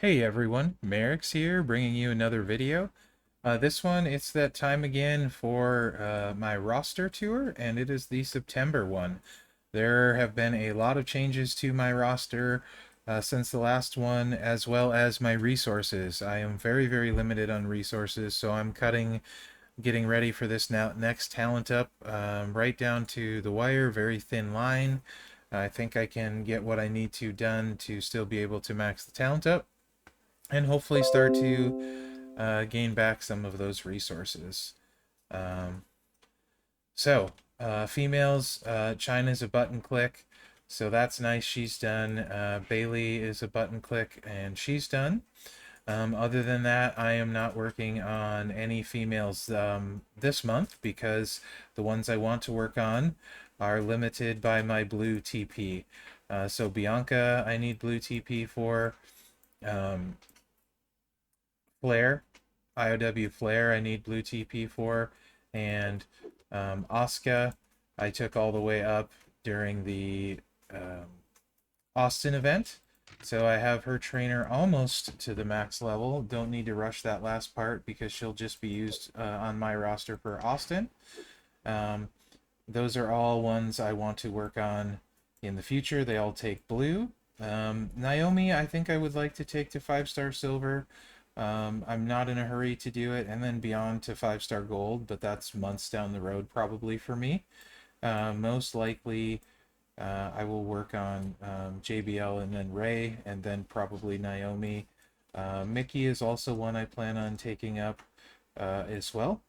Hey everyone, Mherex here, bringing you another video. This one, it's that time again for my roster tour, and it is the September one. There have been a lot of changes to my roster since the last one, as well as my resources. I am very limited on resources, so I'm getting ready for this next talent up, right down to the wire, very thin line. I think I can get what I need to done to still be able to max the talent up and hopefully start to gain back some of those resources. Um, Females, China's a button click, so that's nice. She's done. Bailey is a button click, and she's done. Other than that, I am not working on any females this month because the ones I want to work on are limited by my blue TP. So Bianca, I need blue TP for. Um, Flare, IOW Flare, I need blue TP for, and Asuka, I took all the way up during the Austin event. So I have her trainer almost to the max level. Don't need to rush that last part because she'll just be used on my roster for Austin. Um, those are all ones I want to work on in the future. They all take blue. Naomi, I think I would like to take to 5-star silver. I'm not in a hurry to do it, and then beyond to 5-star gold, but that's months down the road probably for me. Most likely, I will work on JBL and then Ray, and then probably Naomi. Mickey is also one I plan on taking up as well.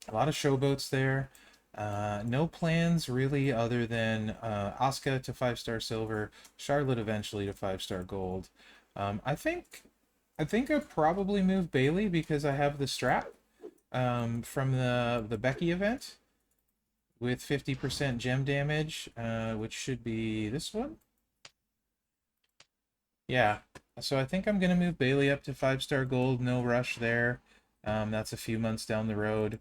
A lot of showboats there. No plans really other than Asuka to 5-star silver, Charlotte eventually to 5-star gold. I think I'll probably move Bailey because I have the strap from the Becky event with 50% gem damage, which should be this one. Yeah, so I think I'm gonna move Bailey up to 5-star gold. No rush there. That's a few months down the road,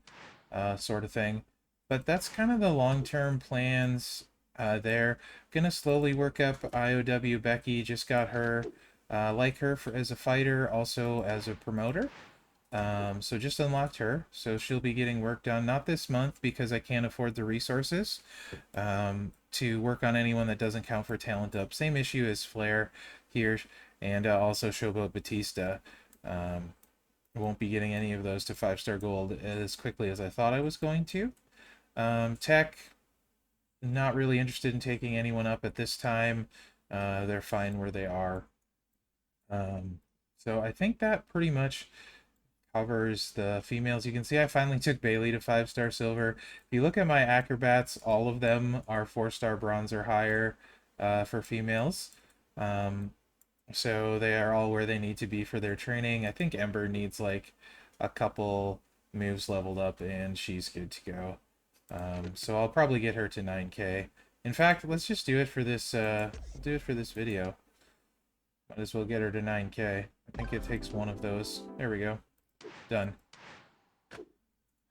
sort of thing. But that's kind of the long-term plans there. Gonna slowly work up IOW Becky. Just got her. Like her as a fighter, also as a promoter. So just unlocked her. So she'll be getting work done. Not this month because I can't afford the resources to work on anyone that doesn't count for talent up. Same issue as Flair here, and also Showboat Batista. Um, won't be getting any of those to 5-star gold as quickly as I thought I was going to. Tech, not really interested in taking anyone up at this time. They're fine where they are. So I think that pretty much covers the females. You can see I finally took Bailey to 5-star silver. If you look at my acrobats, all of them are 4-star bronze or higher for females. Um, so they are all where they need to be for their training. I think Ember needs like a couple moves leveled up and she's good to go. So I'll probably get her to 9k. In fact, let's just do it for this do it for this video. Might as well get her to 9k. I think it takes one of those. There we go. Done.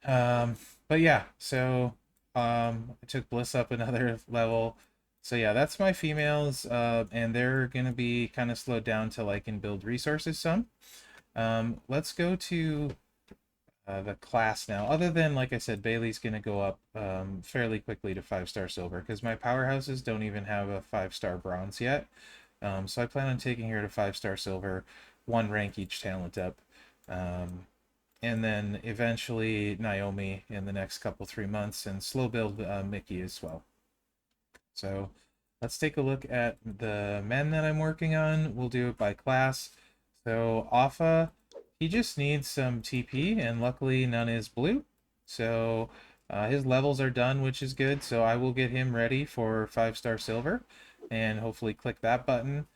Um, but yeah, so I took Bliss up another level. So yeah, that's my females, and they're gonna be kind of slowed down till I can build resources some. Let's go to the class now. Other than, like I said, Bailey's gonna go up fairly quickly to 5-star silver because my powerhouses don't even have a 5-star bronze yet. So I plan on taking her to 5-star silver, one rank each talent up. And then eventually Naomi in the next couple 3 months, and slow build Mickey as well. So let's take a look at the men that I'm working on. We'll do it by class. So Alpha, he just needs some TP, and luckily none is blue. So his levels are done, which is good. So I will get him ready for 5-star silver, and hopefully click that button.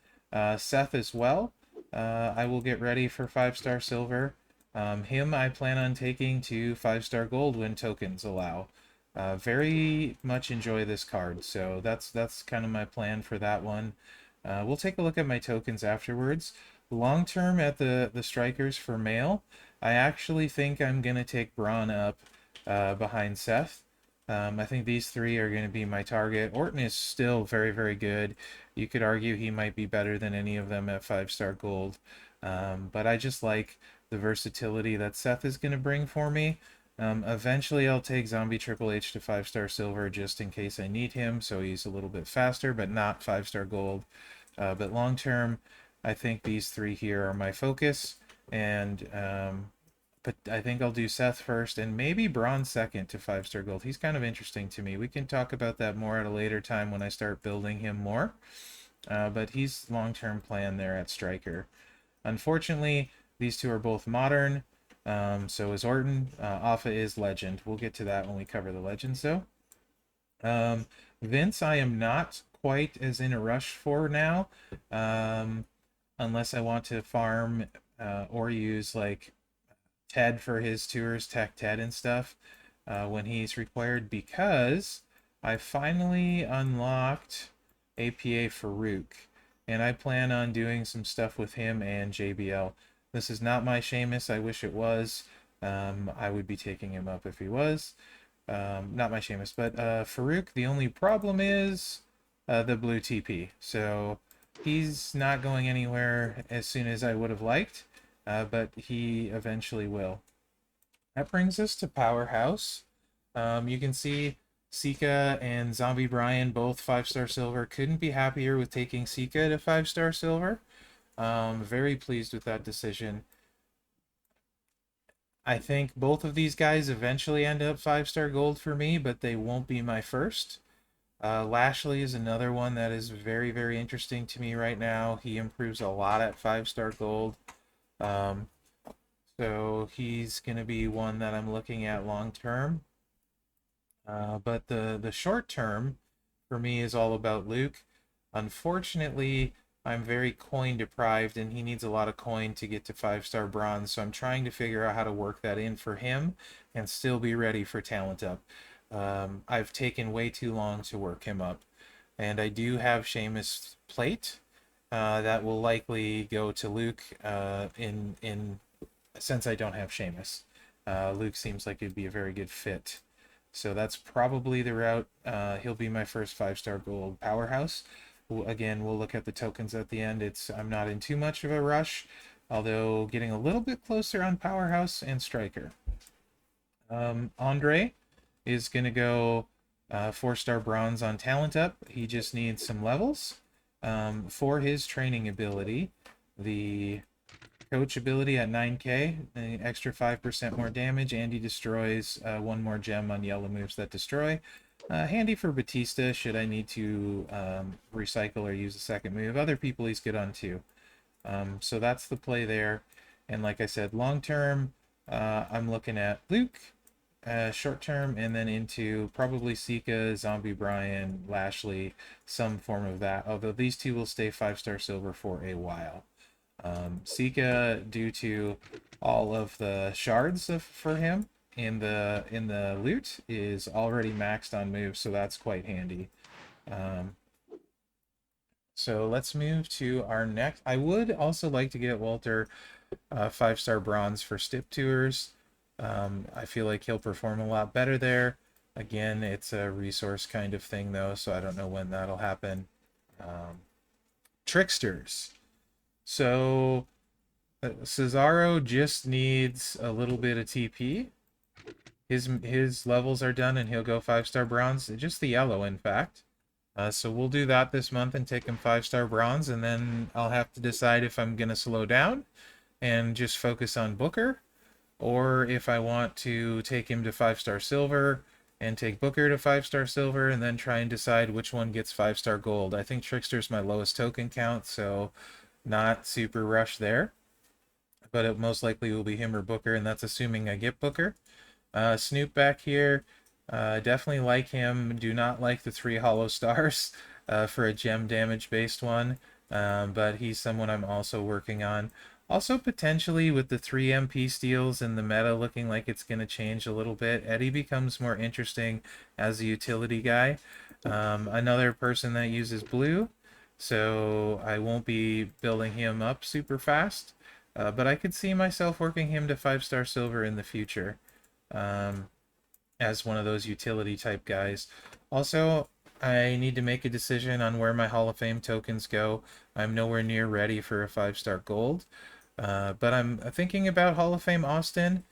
Seth as well. I will get ready for 5-star silver. Him I plan on taking to 5-star gold when tokens allow. Very much enjoy this card, so that's kind of my plan for that one. We'll take a look at my tokens afterwards. Long term at the strikers for male, I actually think I'm gonna take Braun up behind Seth. I think these three are going to be my target. Orton is still very good. You could argue he might be better than any of them at 5-star gold. But I just like the versatility that Seth is going to bring for me. Eventually, I'll take Zombie Triple H to 5-star silver just in case I need him, so he's a little bit faster, but not 5-star gold. But long term, I think these three here are my focus, and but I think I'll do Seth first and maybe Bronze second to 5-star gold. He's kind of interesting to me. We can talk about that more at a later time when I start building him more. But he's long-term plan there at striker. Unfortunately, these two are both modern. So is Orton. Alpha is legend. We'll get to that when we cover the legends, though. Vince, I am not quite as in a rush for now, unless I want to farm or use like Ted for his tours, Tech Ted and stuff when he's required, because I finally unlocked APA Farouk, and I plan on doing some stuff with him and JBL. This is not my Sheamus. I wish it was. I would be taking him up if he was. Not my Sheamus, but Farouk. The only problem is the blue TP. So he's not going anywhere as soon as I would have liked, but he eventually will. That brings us to Powerhouse. You can see Sika and Zombie Brian both 5-star silver. Couldn't be happier with taking Sika to 5-star silver. Very pleased with that decision. I think both of these guys eventually end up 5-star gold for me, but they won't be my first. Lashley is another one that is very, very interesting to me right now. He improves a lot at 5-star gold. So he's going to be one that I'm looking at long term. But the short term for me is all about Luke. Unfortunately, I'm very coin deprived and he needs a lot of coin to get to 5-star bronze. So I'm trying to figure out how to work that in for him and still be ready for talent up. I've taken way too long to work him up. And I do have Sheamus plate that will likely go to Luke in since I don't have Sheamus. Luke seems like it'd be a very good fit. So that's probably the route. He'll be my first 5-star gold Powerhouse. Again, we'll look at the tokens at the end. I'm not in too much of a rush, although getting a little bit closer on Powerhouse and Striker. Andre is going to go 4-star bronze on talent up. He just needs some levels. For his training ability, the coach ability at 9k, an extra 5% more damage, and he destroys one more gem on yellow moves that destroy. Handy for Batista should I need to recycle or use a second move. Other people he's good on too. So that's the play there. And like I said, long term, I'm looking at Luke, short term, and then into probably Sika, Zombie Brian, Lashley, some form of that. Although these two will stay 5-star silver for a while. Sika, due to all of the shards for him in the loot, is already maxed on moves, so that's quite handy. So let's move to our next. I would also like to get Walter 5-star bronze for Stip Tours. I feel like he'll perform a lot better there. Again, it's a resource kind of thing though, so I don't know when that'll happen. Tricksters. So Cesaro just needs a little bit of TP. His levels are done and he'll go 5-star bronze. Just the yellow, in fact. So we'll do that this month and take him 5-star bronze, and then I'll have to decide if I'm gonna slow down and just focus on Booker, or if I want to take him to 5-star silver and take Booker to 5-star silver and then try and decide which one gets 5-star gold. I think Trickster's my lowest token count, so not super rush there, but it most likely will be him or Booker, and that's assuming I get Booker. Snoop back here, definitely like him. Do not like the 3 hollow stars for a gem damage based one, but he's someone I'm also working on. Also potentially with the 3 MP steals and the meta looking like it's going to change a little bit, Eddie becomes more interesting as a utility guy. Another person that uses blue, so I won't be building him up super fast, but I could see myself working him to 5-star silver in the future as one of those utility type guys. Also, I need to make a decision on where my Hall of Fame tokens go. I'm nowhere near ready for a 5-star gold. But I'm thinking about Hall of Fame Austin,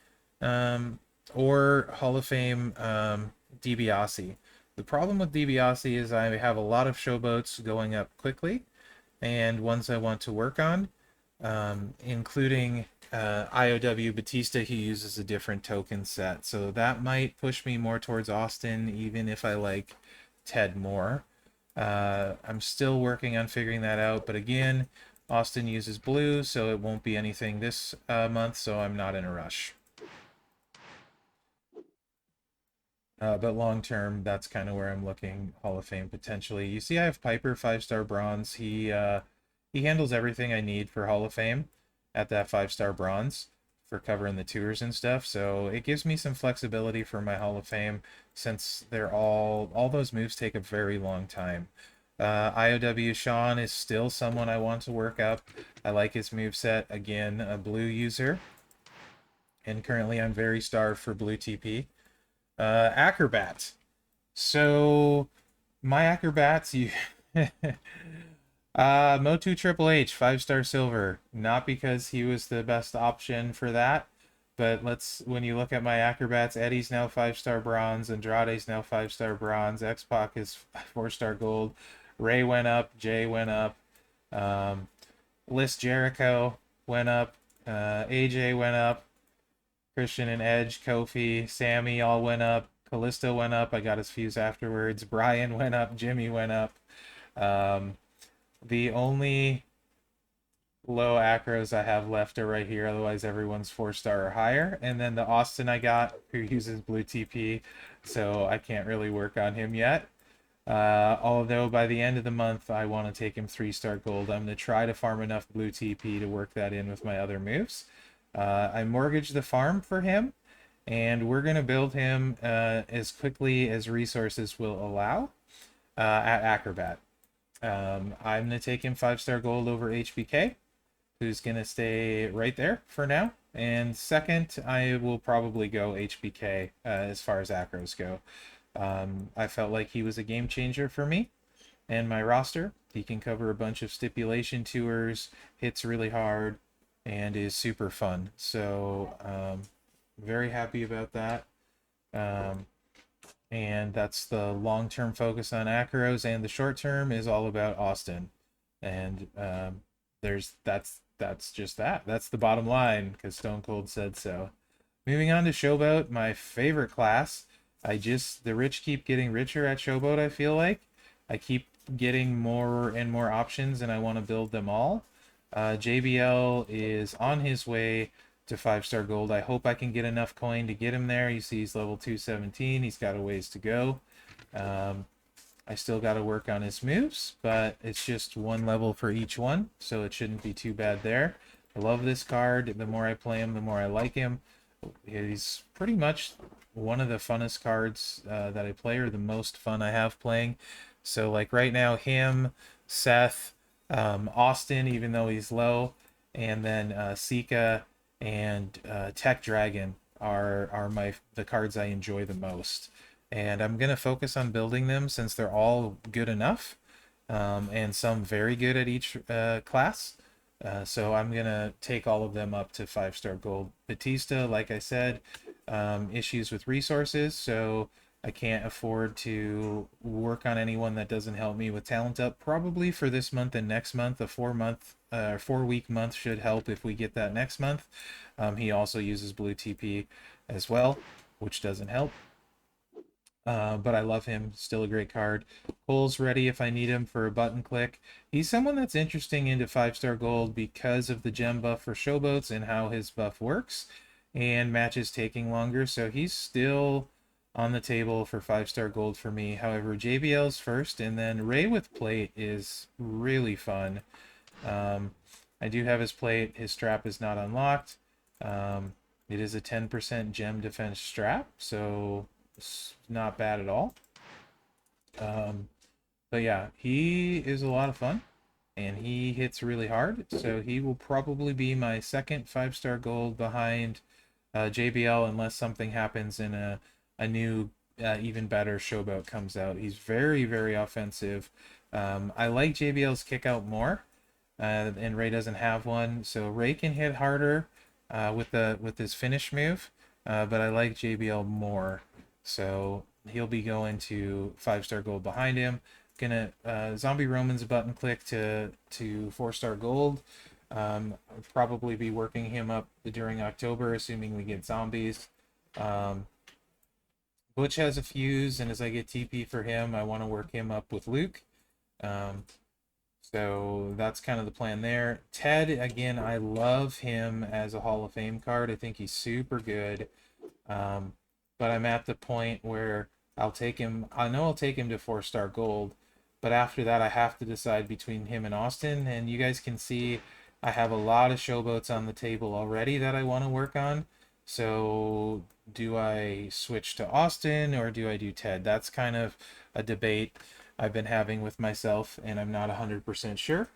um, or Hall of Fame DiBiase. The problem with DiBiase is I have a lot of showboats going up quickly, and ones I want to work on, including IOW Batista. He uses a different token set, so that might push me more towards Austin, even if I like Ted more. I'm still working on figuring that out, but again, Austin uses blue, so it won't be anything this month, so I'm not in a rush. But long term, that's kind of where I'm looking Hall of Fame potentially. You see, I have Piper 5-star bronze. He handles everything I need for Hall of Fame at that 5-star bronze for covering the tours and stuff. So it gives me some flexibility for my Hall of Fame since they're all those moves take a very long time. IOW Sean is still someone I want to work up. I like his moveset. Again, a blue user. And currently I'm very starved for blue TP. Acrobat. So my acrobats, you Motu Triple H, 5-star silver. Not because he was the best option for that, but when you look at my acrobats, Eddie's now 5-star bronze, Andrade's now 5-star bronze, X-Pac is 4-star gold, Ray went up, Jay went up, List Jericho went up, AJ went up, Christian and Edge, Kofi, Sammy all went up. Callisto went up. I got his fuse afterwards. Brian went up. Jimmy went up. Um, the only low acros I have left are right here. Otherwise, everyone's 4-star or higher. And then the Austin I got, who uses blue TP, so I can't really work on him yet. Although by the end of the month, I want to take him 3-star gold. I'm going to try to farm enough blue TP to work that in with my other moves. I mortgaged the farm for him, and we're going to build him as quickly as resources will allow at Acrobat. I'm going to take him 5-star gold over HBK, who's going to stay right there for now. And second, I will probably go HBK as far as acros go. I felt like he was a game changer for me and my roster. He can cover a bunch of stipulation tours, hits really hard, and is super fun. So very happy about that. And that's the long-term focus on acros, and the short-term is all about Austin. And that's just that. That's the bottom line because Stone Cold said so. Moving on to Showboat, my favorite class. The rich keep getting richer at Showboat, I feel like. I keep getting more and more options, and I want to build them all. JBL is on his way to 5-star gold. I hope I can get enough coin to get him there. You see he's level 217. He's got a ways to go. I still got to work on his moves, but it's just one level for each one, so it shouldn't be too bad there. I love this card. The more I play him, the more I like him. He's pretty much one of the funnest cards that I play, or the most fun I have playing. So like right now, him, Seth, Austin, even though he's low, and then Sika and Tech Dragon are the cards I enjoy the most. And I'm gonna focus on building them since they're all good enough, and some very good at each class. So I'm gonna take all of them up to 5-star gold. Batista, like I said, issues with resources, so I can't afford to work on anyone that doesn't help me with talent up. Probably for this month and next month, a 4-week month should help if we get that next month. He also uses blue TP as well, which doesn't help. But I love him. Still a great card. Cole's ready if I need him for a button click. He's someone that's interesting into 5-star gold because of the gem buff for Showboats and how his buff works, and matches taking longer. So he's still on the table for 5-star gold for me. However, JBL's first, and then Ray with plate is really fun. I do have his plate. His strap is not unlocked. It is a 10% gem defense strap, so it's not bad at all. But yeah, he is a lot of fun, and he hits really hard, so he will probably be my second 5-star gold behind JBL, unless something happens in a new, even better Showboat comes out. He's very, very offensive. I like JBL's kick out more, and Ray doesn't have one. So Ray can hit harder with his finish move, but I like JBL more. So he'll be going to 5-star gold behind him. Gonna Zombie Roman's a button click to 4-star gold. I'll probably be working him up during October, assuming we get zombies. Um, Butch has a fuse, and as I get TP for him, I want to work him up with Luke. Um, so that's kind of the plan there. Ted, again, I love him as a Hall of Fame card. I think he's super good. Um, but I'm at the point where I'll take him. I know I'll take him to 4-star gold, but after that, I have to decide between him and Austin. And you guys can see I have a lot of showboats on the table already that I want to work on. So do I switch to Austin or do I do Ted? That's kind of a debate I've been having with myself, and I'm not 100% sure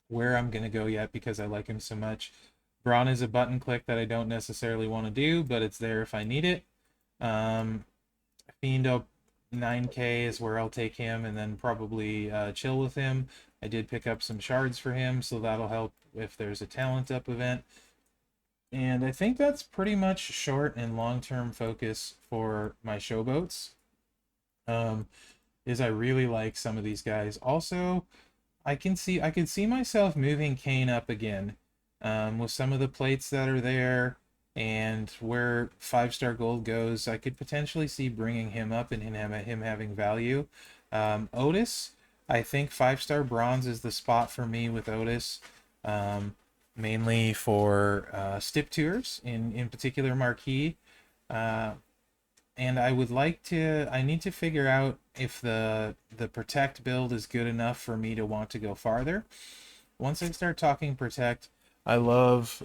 where I'm going to go yet because I like him so much. Braun is a button click that I don't necessarily want to do, but it's there if I need it. Fiendo 9K is where I'll take him and then probably chill with him. I did pick up some shards for him, so that'll help if there's a talent up event. And I think that's pretty much short and long-term focus for my showboats. Is I really like some of these guys. Also, I could see myself moving Kane up again, with some of the plates that are there and where 5-star gold goes. I could potentially see bringing him up and him having value. Otis, I think 5-star bronze is the spot for me with Otis, mainly for stip tours, in particular marquee. And I would like to. I need to figure out if the protect build is good enough for me to want to go farther. Once I start talking protect, I love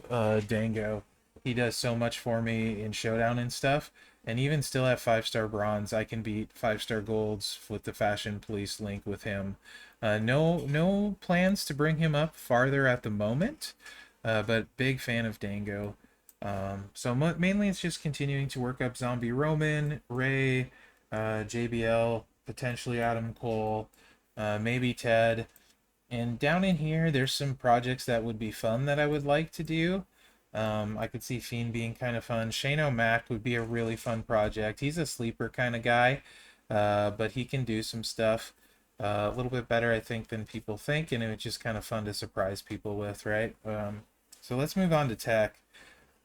Dango. He does so much for me in showdown and stuff. And even still at 5-star bronze, I can beat 5-star golds with the fashion police link with him. No plans to bring him up farther at the moment, but big fan of Dango. So mainly it's just continuing to work up Zombie Roman, Ray, JBL, potentially Adam Cole, maybe Ted. And down in here, there's some projects that would be fun that I would like to do. I could see Fiend being kind of fun. Shane O'Mac would be a really fun project. He's a sleeper kind of guy, but he can do some stuff a little bit better, I think, than people think, and it's just kind of fun to surprise people with, right? So let's move on to tech.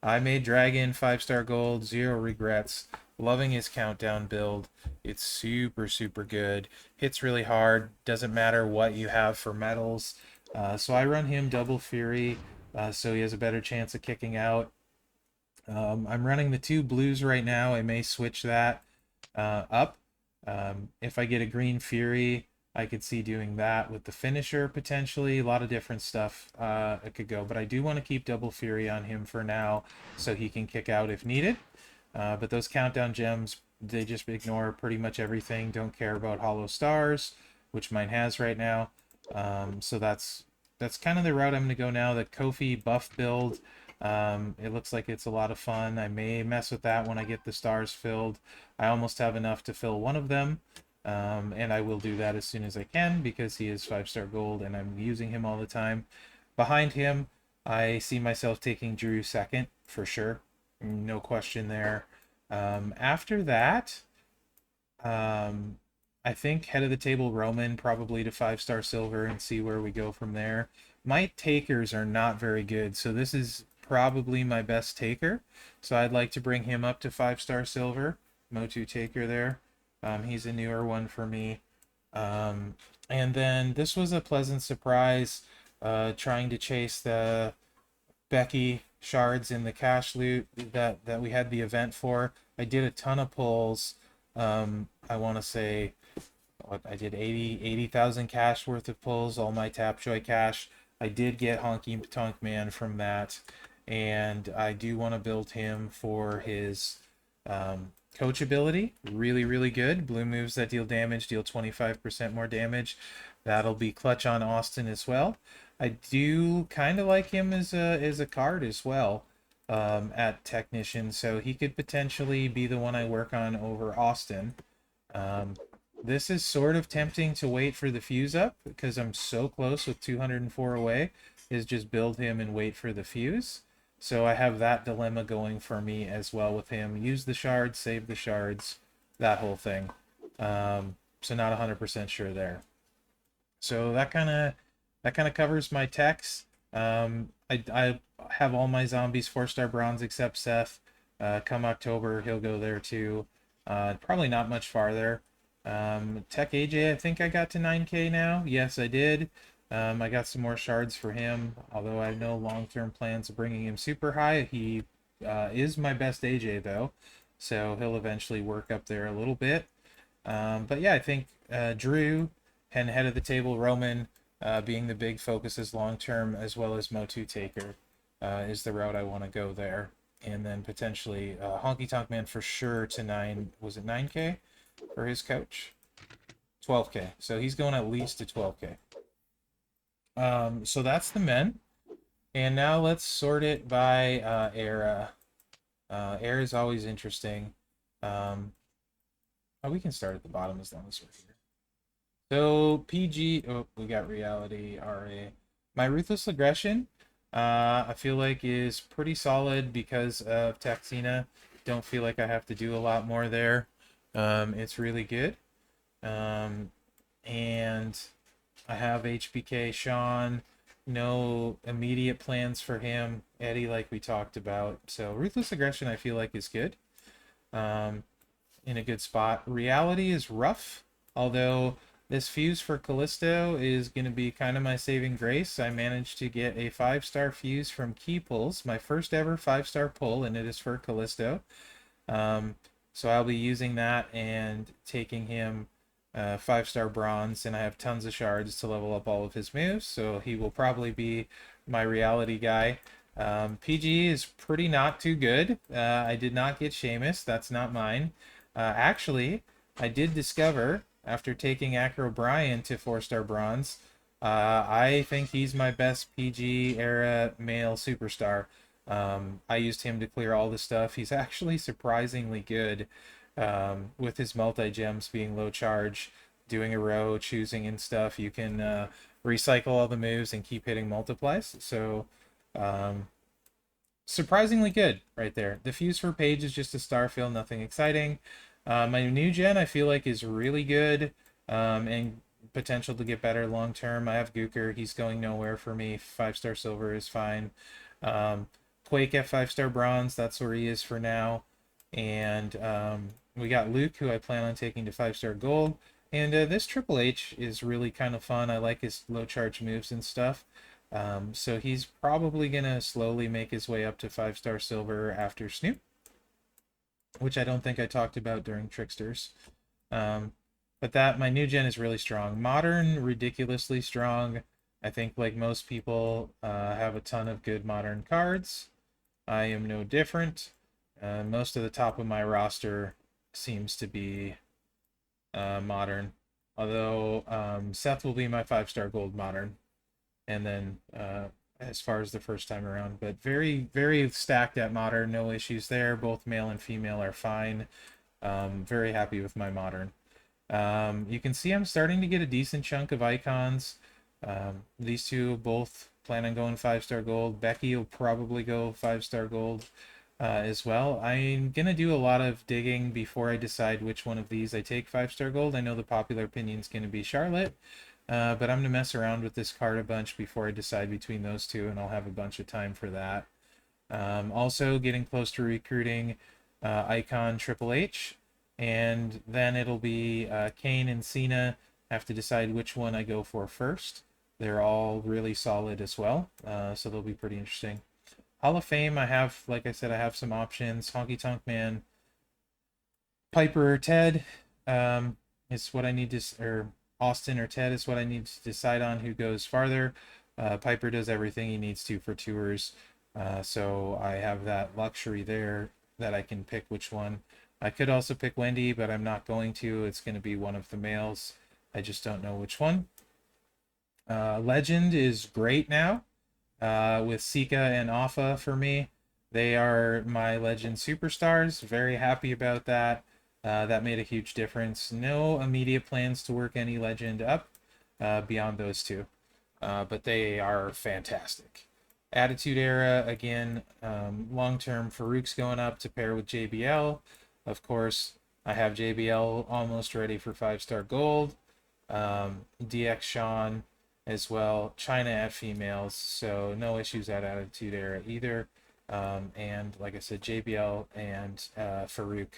I made Dragon 5-star gold, zero regrets. Loving his countdown build. It's super, super good. Hits really hard. Doesn't matter what you have for metals. So I run him double Fury, so he has a better chance of kicking out. I'm running the 2 blues right now. I may switch that up. If I get a green Fury, I could see doing that with the finisher potentially. A lot of different stuff it could go, but I do want to keep double Fury on him for now so he can kick out if needed. But those countdown gems, they just ignore pretty much everything. Don't care about hollow stars, which mine has right now. So that's kind of the route I'm going to go now. The Kofi buff build, it looks like it's a lot of fun. I may mess with that when I get the stars filled. I almost have enough to fill one of them. And I will do that as soon as I can because he is 5-star gold and I'm using him all the time. Behind him, I see myself taking Drew second for sure. No question there. After that, I think head of the table Roman probably to 5-star silver and see where we go from there. My takers are not very good, so this is probably my best taker. So I'd like to bring him up to 5-star silver. Motu taker there. He's a newer one for me. And then this was a pleasant surprise, trying to chase the Becky shards in the cash loot that we had the event for. I did a ton of pulls. I want to say I did 80,000 cash worth of pulls, all my Tapjoy cash. I did get Honky Tonk Man from that, and I do want to build him for his coach ability. Really, really good. Blue moves that deal damage deal 25% more damage. That'll be clutch on Austin as well. I do kind of like him as a card as well, at Technician, so he could potentially be the one I work on over Austin. This is sort of tempting to wait for the fuse up because I'm so close with 204 away, is just build him and wait for the fuse. So I have that dilemma going for me as well with him. Use the shards, save the shards, that whole thing. So not 100% sure there. So that kind of covers my techs. I have all my zombies 4-star bronze except Seth. Come October, he'll go there too. Probably not much farther. Tech AJ, I think I got to 9K now. Yes, I did. I got some more shards for him, although I have no long-term plans of bringing him super high. He is my best AJ though, so he'll eventually work up there a little bit. But yeah, I think Drew and head of the table Roman being the big focuses long term, as well as Motu Taker is the route I want to go there. And then potentially Honky Tonk Man for sure to 9K for his coach? 12K. So he's going at least to 12K. So that's the men. And now let's sort it by era. Era is always interesting. We can start at the bottom as long as we're here. So PG, oh, we got reality, RA. My ruthless aggression, I feel like is pretty solid because of Taxina. Don't feel like I have to do a lot more there. It's really good. And I have HBK Sean. No immediate plans for him. Eddie, like we talked about. So ruthless aggression, I feel like is good. In a good spot. Reality is rough, although this fuse for Callisto is going to be kind of my saving grace. I managed to get a 5-star fuse from Key Pulls, my first ever 5-star pull, and it is for Callisto. So I'll be using that and taking him 5-star bronze, and I have tons of shards to level up all of his moves, so he will probably be my reality guy. PG is pretty not too good. I did not get Seamus. That's not mine. Actually, I did discover after taking Acro Brian to 4-star bronze, I think he's my best PG era male superstar. I used him to clear all the stuff. He's actually surprisingly good with his multi-gems being low charge, doing a row, choosing and stuff. You can recycle all the moves and keep hitting multiplies. So surprisingly good right there. The fuse for Page is just a star fill, nothing exciting. My new gen I feel like is really good and potential to get better long term. I have Gooker, he's going nowhere for me. 5-star silver is fine. Quake at 5-star bronze, that's where he is for now. And we got Luke, who I plan on taking to 5-star gold. And this Triple H is really kind of fun. I like his low charge moves and stuff. So he's probably going to slowly make his way up to 5-star silver after Snoop, which I don't think I talked about during Tricksters. But that, my new gen is really strong. Modern, ridiculously strong. I think like most people have a ton of good modern cards. I am no different. Most of the top of my roster seems to be modern. Although Seth will be my 5-star gold modern. And then as far as the first time around, but very, very stacked at modern, no issues there. Both male and female are fine. Very happy with my modern. You can see I'm starting to get a decent chunk of icons. These two both plan on going 5-star gold. Becky will probably go 5-star gold as well. I'm gonna do a lot of digging before I decide which one of these I take 5-star gold. I know the popular opinion is going to be Charlotte. But I'm going to mess around with this card a bunch before I decide between those two, and I'll have a bunch of time for that. Also, getting close to recruiting Icon Triple H, and then it'll be Kane and Cena. Have to decide which one I go for first. They're all really solid as well, so they'll be pretty interesting. Hall of Fame, I have, like I said, I have some options. Honky Tonk Man, Piper or Ted is what I need to, or Austin or Ted is what I need to decide on who goes farther. Piper does everything he needs to for tours, so I have that luxury there that I can pick which one. I could also pick Wendy, but I'm not going to. It's going to be one of the males. I just don't know which one. Legend is great now with Sika and Alpha for me. They are my Legend superstars. Very happy about that. That made a huge difference. No immediate plans to work any legend up beyond those two, but they are fantastic. Attitude Era, again, long term Farouk's going up to pair with JBL. Of course, I have JBL almost ready for 5-star gold. DX Sean as well. China at females, so no issues at Attitude Era either. And like I said, JBL and Farouk,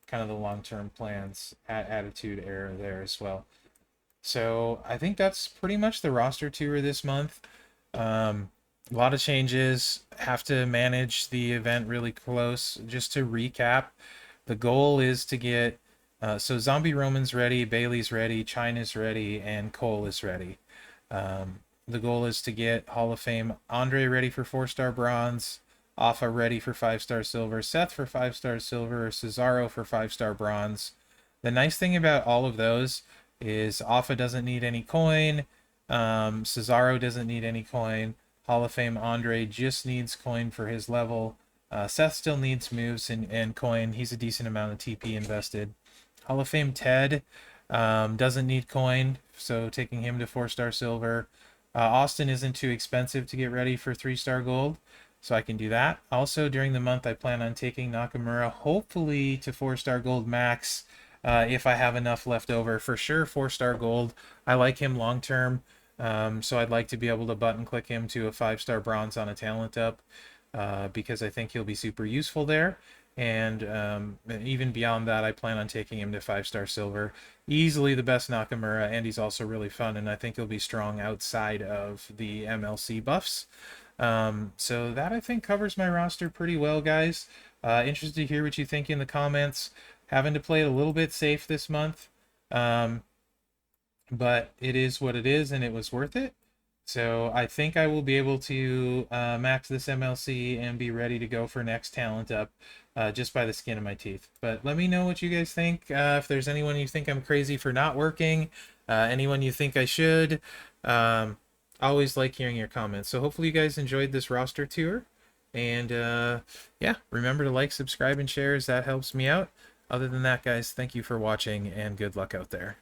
kind of the long term plans at Attitude Era there as well. So I think that's pretty much the roster tour this month. A lot of changes. Have to manage the event really close. Just to recap, the goal is to get so Zombie Roman's ready, Bailey's ready, China's ready, and Cole is ready. The goal is to get Hall of Fame Andre ready for 4-star bronze, Afa ready for 5-star silver, Seth for 5-star silver, Cesaro for 5-star bronze. The nice thing about all of those is Afa doesn't need any coin, Cesaro doesn't need any coin, Hall of Fame Andre just needs coin for his level. Seth still needs moves and coin. He's a decent amount of TP invested. Hall of Fame Ted doesn't need coin, so taking him to 4-star silver. Austin isn't too expensive to get ready for 3-star gold, so I can do that. Also, during the month, I plan on taking Nakamura, hopefully to 4-star gold max, if I have enough left over. For sure, 4-star gold. I like him long term, so I'd like to be able to button click him to a 5-star bronze on a talent up, because I think he'll be super useful there. And even beyond that, I plan on taking him to 5-star silver. Easily the best Nakamura, and he's also really fun, and I think he'll be strong outside of the MLC buffs. So that, I think, covers my roster pretty well, guys. Interested to hear what you think in the comments. Having to play it a little bit safe this month, but it is what it is, and it was worth it. So I think I will be able to max this MLC and be ready to go for next talent up, just by the skin of my teeth. But let me know what you guys think. If there's anyone you think I'm crazy for not working, anyone you think I should. Always like hearing your comments. So hopefully you guys enjoyed this roster tour. And yeah, remember to like, subscribe, and share, as that helps me out. Other than that, guys, thank you for watching, and good luck out there.